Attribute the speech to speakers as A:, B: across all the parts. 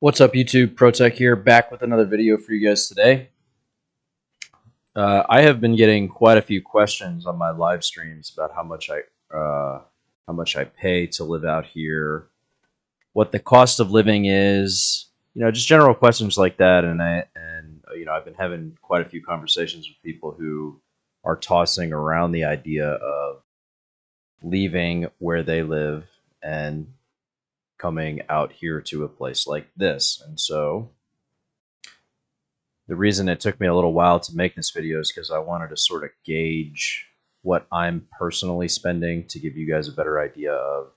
A: What's up, YouTube? ProTech here, back with another video for you guys today. I have been getting quite a few questions on my live streams about how much I pay to live out here, what the cost of living is, just general questions like that. And I've been having quite a few conversations with people who are tossing around the idea of leaving where they live and coming out here to a place like this. And so the reason it took me a little while to make this video is because I wanted to sort of gauge what I'm personally spending to give you guys a better idea of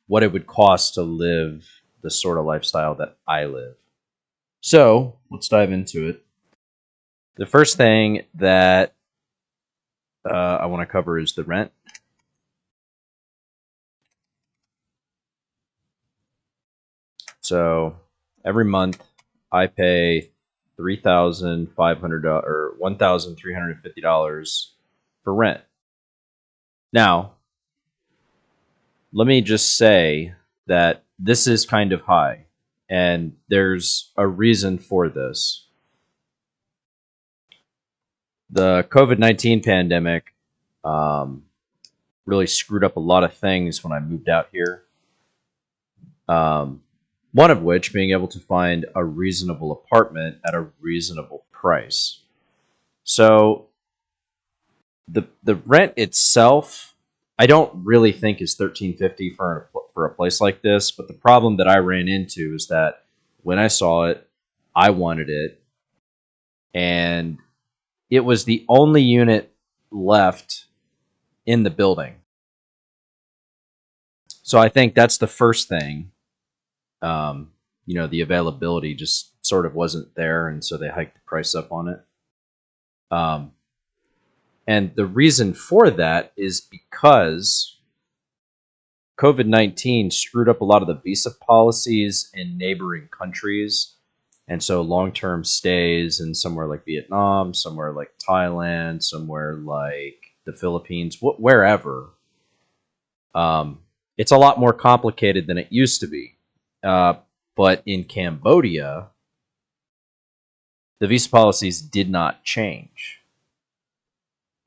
A: what it would cost to live the sort of lifestyle that I live. So let's dive into it. The first thing that I want to cover is the rent. So every month I pay $3,500 or $1,350 for rent. Now, let me just say that this is kind of high, and there's a reason for this. The COVID-19 pandemic really screwed up a lot of things when I moved out here. One of which being able to find a reasonable apartment at a reasonable price. So the rent itself, I don't really think is $1,350 for a place like this. But the problem that I ran into is that when I saw it, I wanted it, and it was the only unit left in the building. So I think that's the first thing. The availability just sort of wasn't there, and so they hiked the price up on it. And the reason for that is because COVID-19 screwed up a lot of the visa policies in neighboring countries. And so long-term stays in somewhere like Vietnam, somewhere like Thailand, somewhere like the Philippines, wherever, it's a lot more complicated than it used to be. But in Cambodia, the visa policies did not change.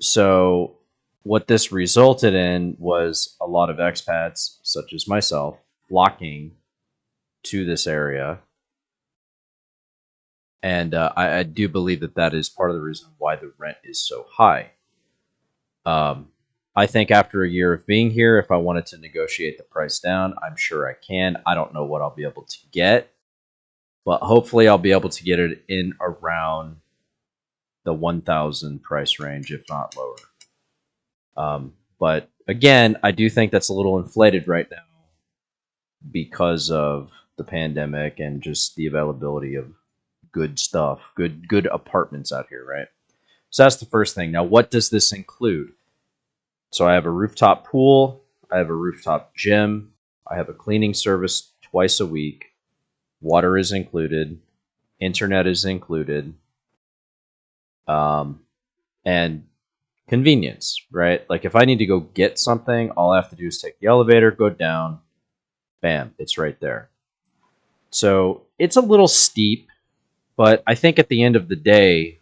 A: So what this resulted in was a lot of expats, such as myself, flocking to this area. And I do believe that is part of the reason why the rent is so high. I think after a year of being here, if I wanted to negotiate the price down, I'm sure I can. I don't know what I'll be able to get, but hopefully I'll be able to get it in around the 1,000 price range, if not lower. But again, I do think that's a little inflated right now because of the pandemic and just the availability of good stuff, good apartments out here, right? So that's the first thing. Now, what does this include? So I have a rooftop pool, I have a rooftop gym, I have a cleaning service twice a week, water is included, internet is included, and convenience, right? Like if I need to go get something, all I have to do is take the elevator, go down, bam, it's right there. So it's a little steep, but I think at the end of the day,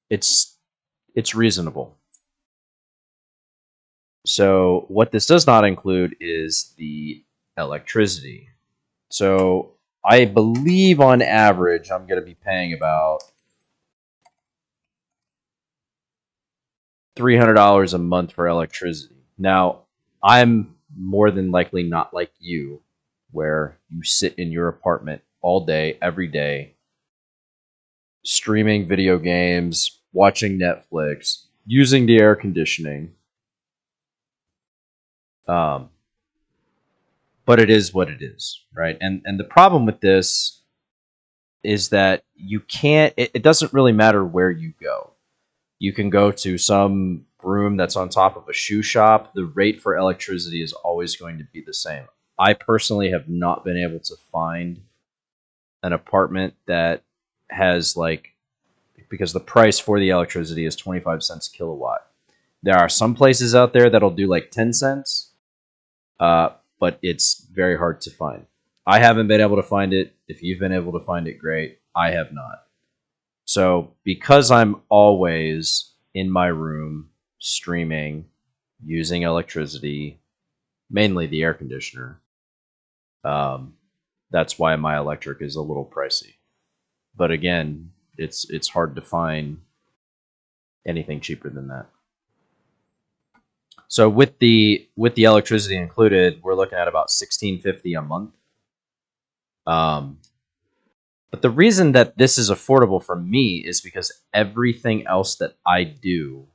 A: it's reasonable. So what this does not include is the electricity. So I believe on average I'm going to be paying about $300 a month for electricity. Now, I'm more than likely not like you, where you sit in your apartment all day, every day, streaming video games, watching Netflix, using the air conditioning. But it is what it is, right? And the problem with this is that you can't, it doesn't really matter where you go. You can go to some room that's on top of a shoe shop. The rate for electricity is always going to be the same. I personally have not been able to find an apartment that has because the price for the electricity is 25 cents a kilowatt. There are some places out there that'll do like 10 cents. But but it's very hard to find. I haven't been able to find it. If you've been able to find it, great. I have not. So because I'm always in my room streaming, using electricity, mainly the air conditioner, that's why my electric is a little pricey. But again, it's hard to find anything cheaper than that. So with the electricity included, we're looking at about $16.50 a month. But the reason that this is affordable for me is because everything else that I do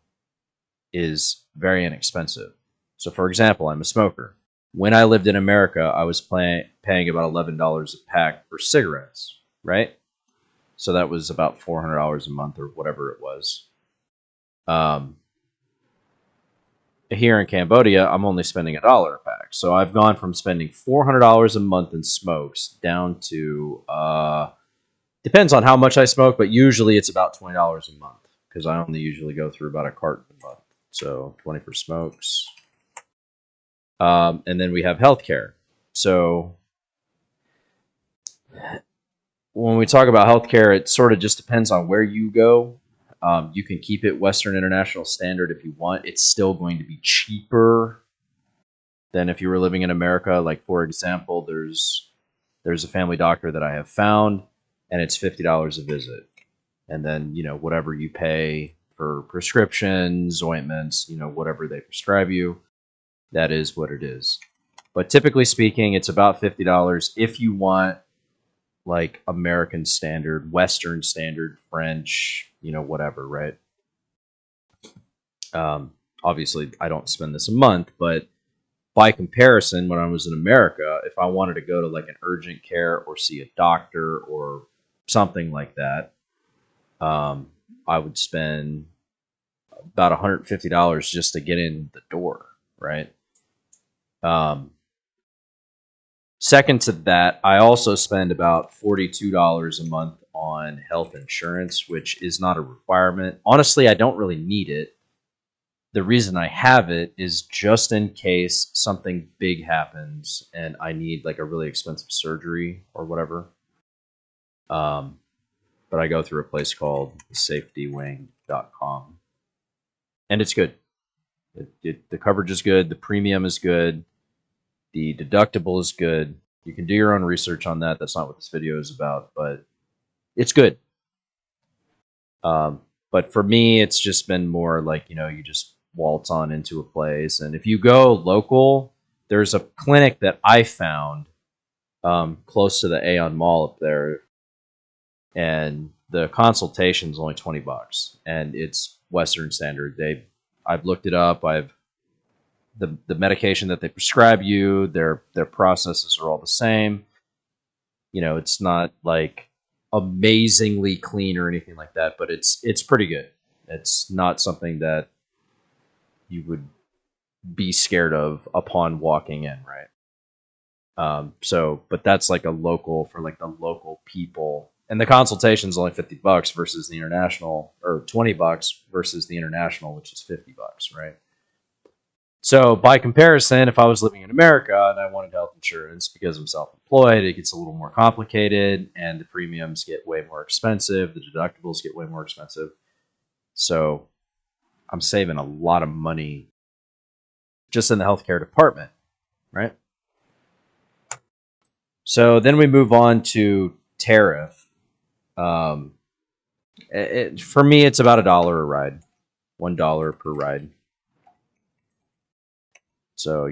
A: is very inexpensive. So for example, I'm a smoker. When I lived in America, I was paying about $11 a pack for cigarettes, right? So that was about $400 a month or whatever it was. Here in Cambodia, I'm only spending $1 a pack. So I've gone from spending $400 a month in smokes down to, depends on how much I smoke, but usually it's about $20 a month because I only usually go through about a carton a month. So 20 for smokes. And then we have healthcare. So when we talk about healthcare, it sort of just depends on where you go. You can keep it Western International Standard if you want. It's still going to be cheaper than if you were living in America. Like, for example, there's a family doctor that I have found, and it's $50 a visit. And then, whatever you pay for prescriptions, ointments, whatever they prescribe you, that is what it is. But typically speaking, it's about $50 if you want like American standard, Western standard, French, whatever, right? Obviously, I don't spend this a month, but by comparison, when I was in America, if I wanted to go to like an urgent care or see a doctor or something like that, I would spend about $150 just to get in the door, right? Second to that, I also spend about $42 a month on health insurance, which is not a requirement. Honestly, I don't really need it. The reason I have it is just in case something big happens and I need like a really expensive surgery or whatever. But I go through a place called safetywing.com, and it's good. The coverage is good. The premium is good. The deductible is good. You can do your own research on that. That's not what this video is about, but it's good. But for me, it's just been more like, you just waltz on into a place. And if you go local, there's a clinic that I found close to the Aeon Mall up there. And the consultation is only $20, and it's Western standard. I've looked it up. The medication that they prescribe you, their processes are all the same. It's not like amazingly clean or anything like that, but it's pretty good. It's not something that you would be scared of upon walking in, right? But that's like a local for like the local people, and the consultation is only $50 versus the international, or $20 versus the international, which is $50, right? So by comparison, if I was living in America and I wanted health insurance because I'm self-employed, it gets a little more complicated and the premiums get way more expensive. The deductibles get way more expensive. So I'm saving a lot of money just in the healthcare department, right? So then we move on to tariff. For me, it's about $1 a ride, $1 per ride. So,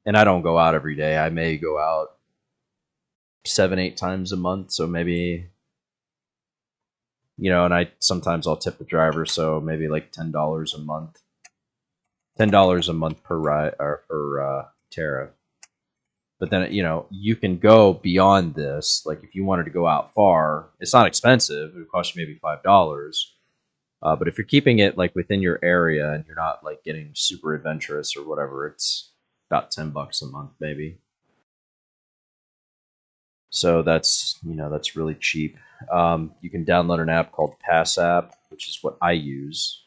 A: and I don't go out every day. I may go out 7-8 times a month. So maybe, and sometimes I'll tip the driver. So maybe like $10 a month, $10 a month per ride or per tariff. But then, you can go beyond this. Like if you wanted to go out far, it's not expensive. It would cost you maybe $5. But if you're keeping it like within your area and you're not like getting super adventurous or whatever, it's about $10 a month, maybe. So that's really cheap. You can download an app called Pass App, which is what I use.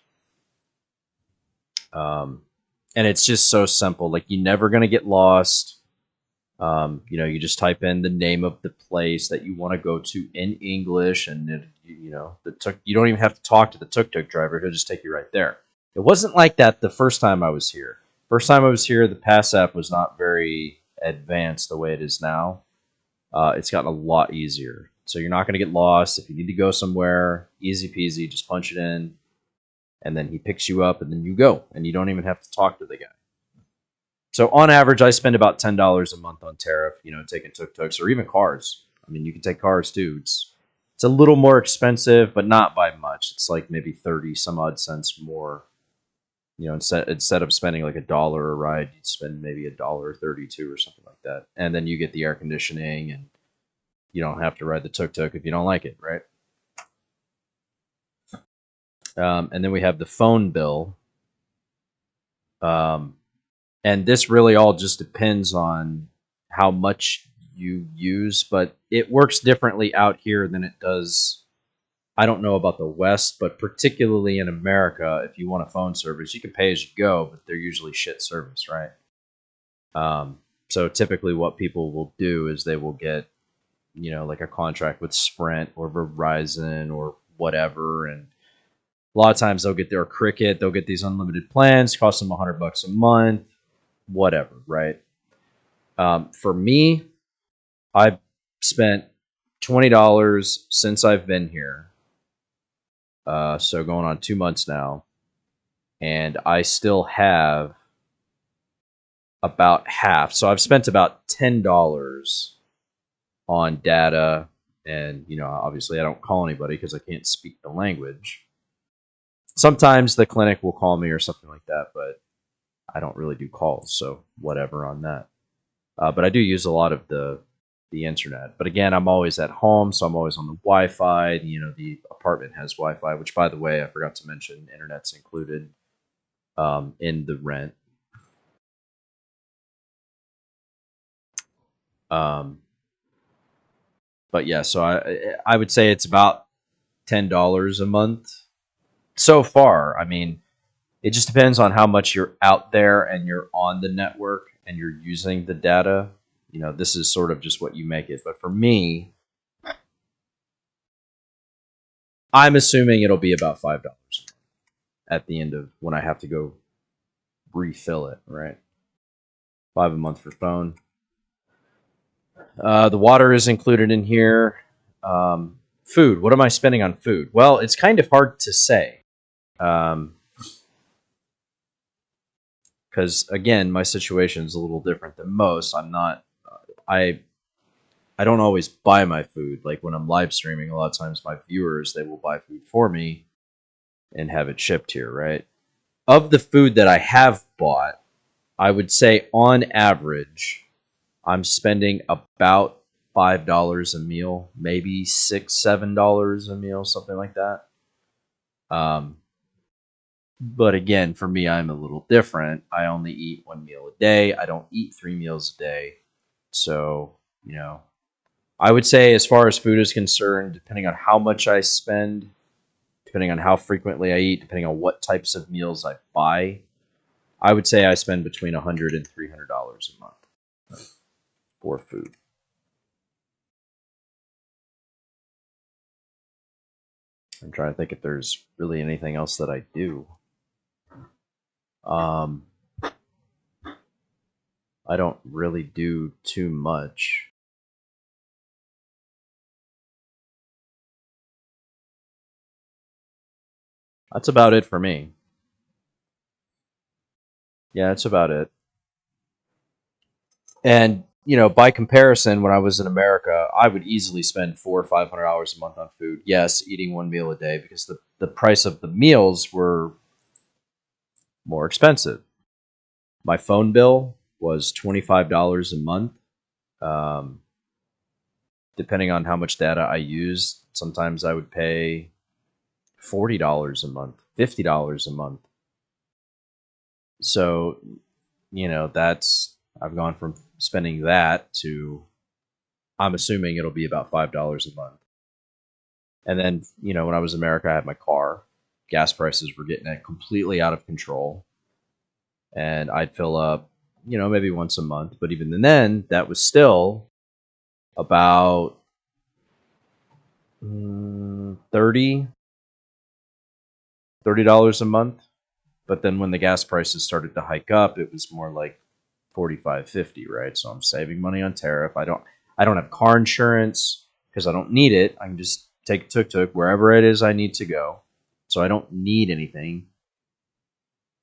A: And it's just so simple. Like you're never going to get lost. You just type in the name of the place that you want to go to in English, and you don't even have to talk to the tuk-tuk driver; he'll just take you right there. It wasn't like that the first time I was here. First time I was here, the Pass app was not very advanced the way it is now. It's gotten a lot easier, so you're not going to get lost. If you need to go somewhere, easy peasy, just punch it in, and then he picks you up, and then you go, and you don't even have to talk to the guy. So on average, I spend about $10 a month on tariff, taking tuk-tuks or even cars. I mean, you can take cars too. It's a little more expensive, but not by much. It's like maybe 30 some odd cents more. Instead of spending like $1 a ride, you'd spend maybe $1.32 or something like that. And then you get the air conditioning, and you don't have to ride the tuk-tuk if you don't like it, right? And then we have the phone bill. And this really all just depends on how much you use, but it works differently out here than it does. I don't know about the West, but particularly in America, if you want a phone service, you can pay as you go, but they're usually shit service, right? So typically what people will do is they will get, like a contract with Sprint or Verizon or whatever, and a lot of times they'll get their Cricket, they'll get these unlimited plans, cost them $100 a month, whatever, right? For me, I've spent $20 since I've been here. So going on 2 months now, and I still have about half. So I've spent about $10 on data, and obviously I don't call anybody because I can't speak the language. Sometimes the clinic will call me or something like that, but I don't really do calls, so whatever on that. But I do use a lot of the internet. But again, I'm always at home, so I'm always on the Wi-Fi. The apartment has Wi-Fi, which, by the way, I forgot to mention, internet's included in the rent. But yeah, so I would say it's about $10 a month so far. I mean, it just depends on how much you're out there and you're on the network and you're using the data. This is sort of just what you make it. But for me, I'm assuming it'll be about $5 at the end of when I have to go refill it, right? $5 a month for phone. The water is included in here. Food. What am I spending on food? Well, it's kind of hard to say. Because again, my situation is a little different than most. I don't always buy my food. Like when I'm live streaming, a lot of times my viewers, they will buy food for me and have it shipped here, right? Of the food that I have bought, I would say on average, I'm spending about $5 a meal, maybe $6-7 a meal, something like that. But again, for me, I'm a little different. I only eat 1 meal a day. I don't eat 3 meals a day. So, I would say as far as food is concerned, depending on how much I spend, depending on how frequently I eat, depending on what types of meals I buy, I would say I spend between $100 and $300 a month for food. I'm trying to think if there's really anything else that I do. I don't really do too much. That's about it for me. Yeah, that's about it. And by comparison, when I was in America, I would easily spend $400 or $500 a month on food. Yes, eating 1 meal a day because the price of the meals were more expensive. My phone bill was $25 a month. Depending on how much data I used, sometimes I would pay $40 a month, $50 a month. So, I've gone from spending that to, I'm assuming it'll be about $5 a month. And then, when I was in America, I had my car. Gas prices were getting completely out of control. And I'd fill up maybe once a month. But even then, that was still about 30 $30 a month. But then when the gas prices started to hike up, it was more like 45, 50, right? So I'm saving money on tariff. I don't have car insurance because I don't need it. I can just take tuk-tuk wherever it is I need to go. So I don't need anything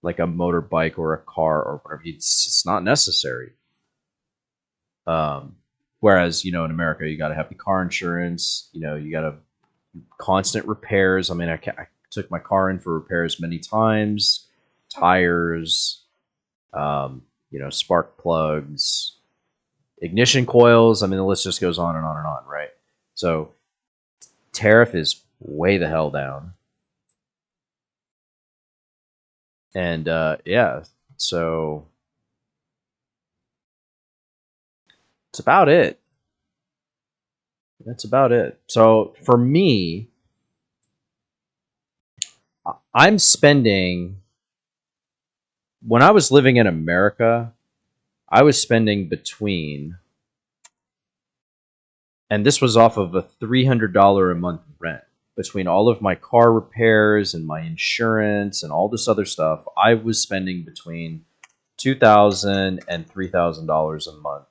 A: like a motorbike or a car or whatever. It's not necessary. Whereas, in America, you got to have the car insurance. You got to constant repairs. I mean, I took my car in for repairs many times. Tires, spark plugs, ignition coils. I mean, the list just goes on and on and on, right? So tariff is way the hell down. And yeah, so that's about it. That's about it. So for me, I'm spending, when I was living in America, I was spending between, and this was off of a $300 a month rent, between all of my car repairs and my insurance and all this other stuff. I was spending between $2,000 and $3,000 a month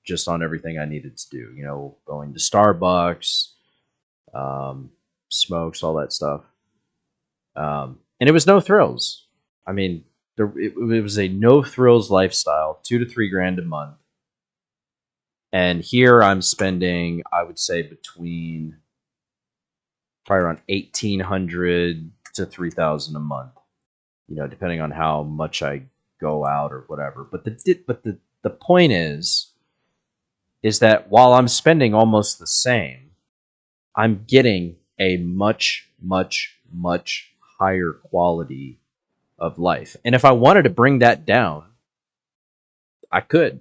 A: just on everything I needed to do. Going to Starbucks, smokes, all that stuff. And it was no thrills. I mean, it was a no thrills lifestyle, $2 to $3 grand a month. And here I'm spending, I would say, between probably around $1,800 to $3,000 a month. Depending on how much I go out or whatever. But the point is that while I'm spending almost the same, I'm getting a much, much, much higher quality of life. And if I wanted to bring that down, I could.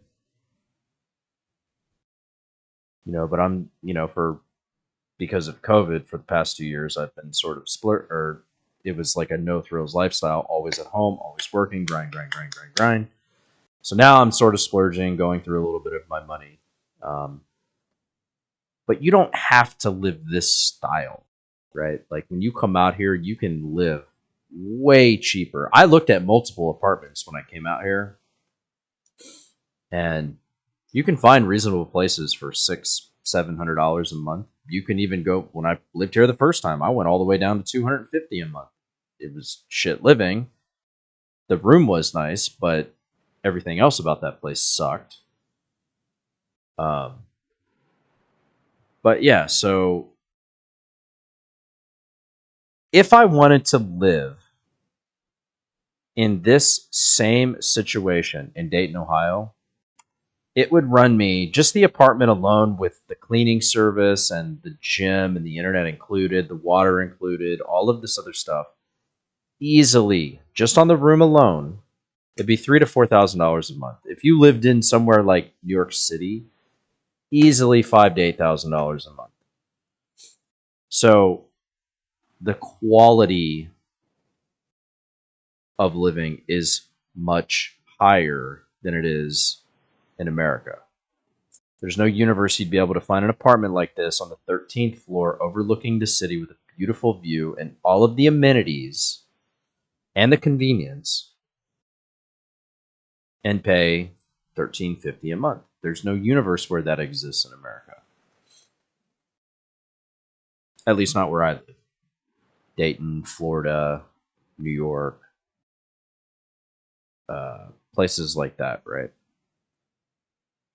A: But I'm, because of COVID for the past 2 years, I've been sort of it was like a no thrills lifestyle, always at home, always working, grind, grind, grind, grind, grind. So now I'm sort of splurging, going through a little bit of my money. But you don't have to live this style, right? Like when you come out here, you can live way cheaper. I looked at multiple apartments when I came out here, and you can find reasonable places for $600-700 a month. You can even go, when I lived here the first time, I went all the way down to $250 a month. It was shit living. The room was nice, but everything else about that place sucked. But yeah, so if I wanted to live in this same situation in Dayton, Ohio, it would run me, just the apartment alone with the cleaning service and the gym and the internet included, the water included, all of this other stuff, easily, just on the room alone, it'd be $3,000 to $4,000 a month. If you lived in somewhere like New York City, easily $5,000 to $8,000 a month. So the quality of living is much higher than it is in America. There's no universe you'd be able to find an apartment like this on the 13th floor overlooking the city with a beautiful view and all of the amenities and the convenience and pay $1,350 a month. There's no universe where that exists in America. At least not where I live. Dayton, Florida, New York, places like that, right?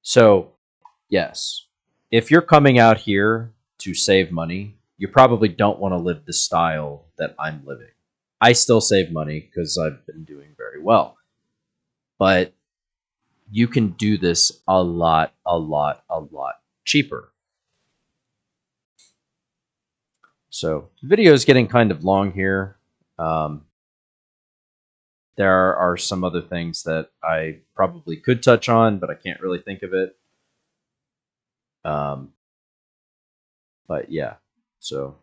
A: So, yes, if you're coming out here to save money, you probably don't want to live the style that I'm living. I still save money because I've been doing very well. But you can do this a lot cheaper. So the video is getting kind of long here. There are some other things that I probably could touch on, but I can't really think of it. But yeah, so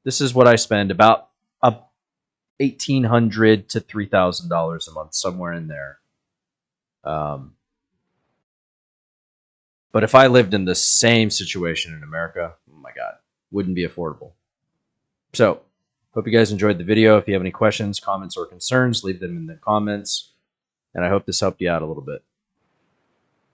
A: this is what I spend, about $1,800 to $3,000 a month, somewhere in there. But if I lived in the same situation in America, oh my God, wouldn't be affordable. So, hope you guys enjoyed the video. If you have any questions, comments, or concerns, leave them in the comments. And I hope this helped you out a little bit.